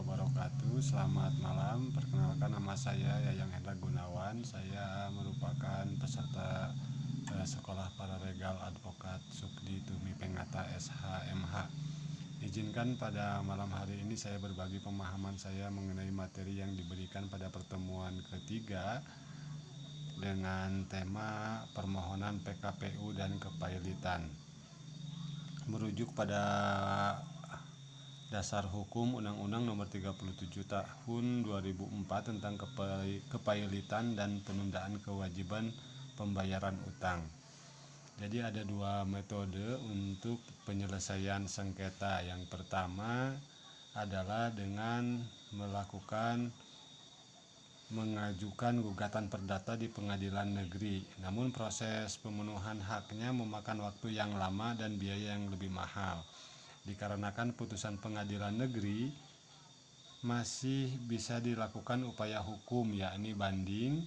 wabarakatuh. Selamat malam. Perkenalkan, nama saya Yayang Hendra Gunawan. Saya merupakan peserta Sekolah Paralegal Advokat Sukdi Tumi Pengata SHMH. Izinkan pada malam hari ini saya berbagi pemahaman saya mengenai materi yang diberikan pada pertemuan ketiga dengan tema permohonan PKPU dan kepailitan. Merujuk pada Dasar Hukum Undang-Undang Nomor 37 Tahun 2004 tentang kepailitan dan penundaan kewajiban pembayaran utang. Jadi ada dua metode untuk penyelesaian sengketa. Yang pertama adalah dengan mengajukan gugatan perdata di pengadilan negeri. Namun proses pemenuhan haknya memakan waktu yang lama dan biaya yang lebih mahal. Dikarenakan putusan pengadilan negeri masih bisa dilakukan upaya hukum, yakni banding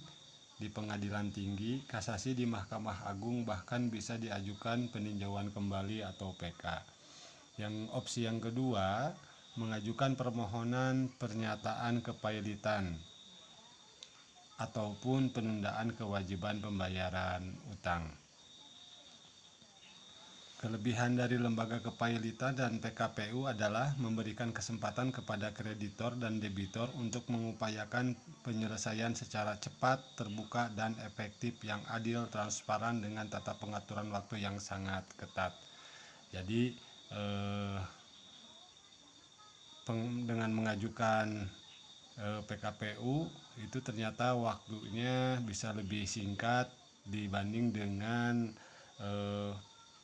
di pengadilan tinggi, kasasi di Mahkamah Agung, bahkan bisa diajukan peninjauan kembali atau PK. Opsi yang kedua, mengajukan permohonan pernyataan kepailitan ataupun penundaan kewajiban pembayaran utang. Kelebihan dari lembaga kepailitan dan PKPU adalah memberikan kesempatan kepada kreditor dan debitur untuk mengupayakan penyelesaian secara cepat, terbuka, dan efektif yang adil, transparan dengan tata pengaturan waktu yang sangat ketat. Jadi dengan mengajukan PKPU itu ternyata waktunya bisa lebih singkat dibanding dengan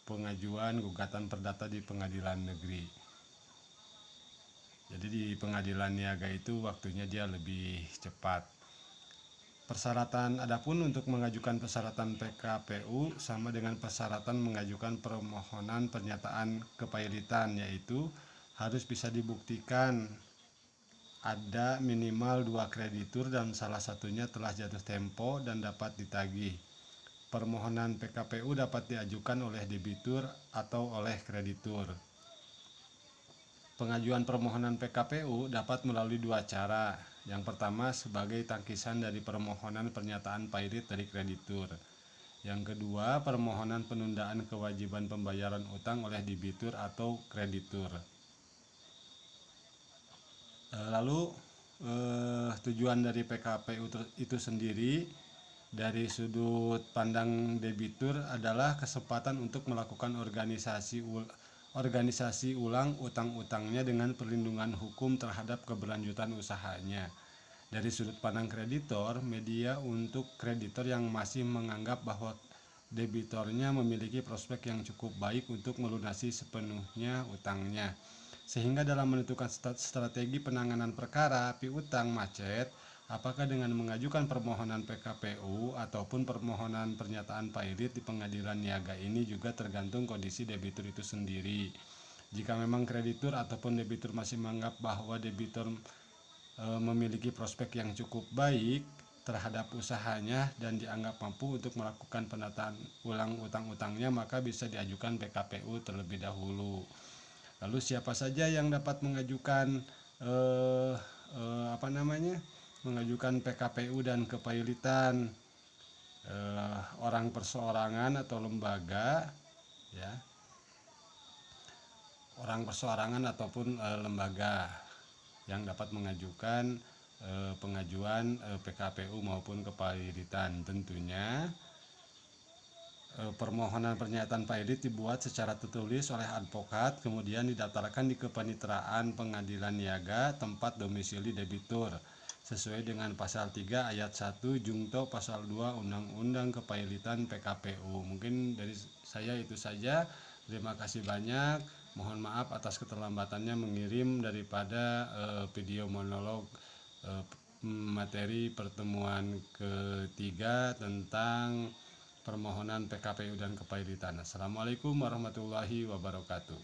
pengajuan gugatan perdata di pengadilan negeri. Jadi di pengadilan niaga itu waktunya dia lebih cepat. Adapun untuk mengajukan persyaratan PKPU sama dengan persyaratan mengajukan permohonan pernyataan kepailitan, yaitu harus bisa dibuktikan ada minimal 2 kreditur dan salah satunya telah jatuh tempo dan dapat ditagih. Permohonan PKPU dapat diajukan oleh debitur atau oleh kreditur. Pengajuan permohonan PKPU dapat melalui dua cara. Yang pertama sebagai tangkisan dari permohonan pernyataan pailit dari kreditur. Yang kedua, permohonan penundaan kewajiban pembayaran utang oleh debitur atau kreditur. Lalu tujuan dari PKPU itu sendiri dari sudut pandang debitur adalah kesempatan untuk melakukan organisasi ulang utang-utangnya dengan perlindungan hukum terhadap keberlanjutan usahanya. Dari sudut pandang kreditor, media untuk kreditor yang masih menganggap bahwa debitornya memiliki prospek yang cukup baik untuk melunasi sepenuhnya utangnya. Sehingga dalam menentukan strategi penanganan perkara piutang macet, apakah dengan mengajukan permohonan PKPU ataupun permohonan pernyataan pailit di pengadilan niaga ini juga tergantung kondisi debitur itu sendiri. Jika memang kreditur ataupun debitur masih menganggap bahwa debitur memiliki prospek yang cukup baik terhadap usahanya dan dianggap mampu untuk melakukan penataan ulang utang-utangnya, maka bisa diajukan PKPU terlebih dahulu. Lalu siapa saja yang dapat mengajukan mengajukan PKPU dan kepailitan? Orang perseorangan atau lembaga, ya, orang perseorangan ataupun lembaga yang dapat mengajukan pengajuan PKPU maupun kepailitan. Tentunya permohonan pernyataan pailit dibuat secara tertulis oleh advokat, kemudian didaftarkan di Kepaniteraan Pengadilan Niaga tempat domisili debitur sesuai dengan pasal 3 ayat 1 Jungto pasal 2 Undang-Undang Kepailitan PKPU. Mungkin dari saya itu saja. Terima kasih banyak. Mohon maaf atas keterlambatannya mengirim daripada video monolog materi pertemuan ketiga tentang permohonan PKPU dan kepailitan. Assalamualaikum warahmatullahi wabarakatuh.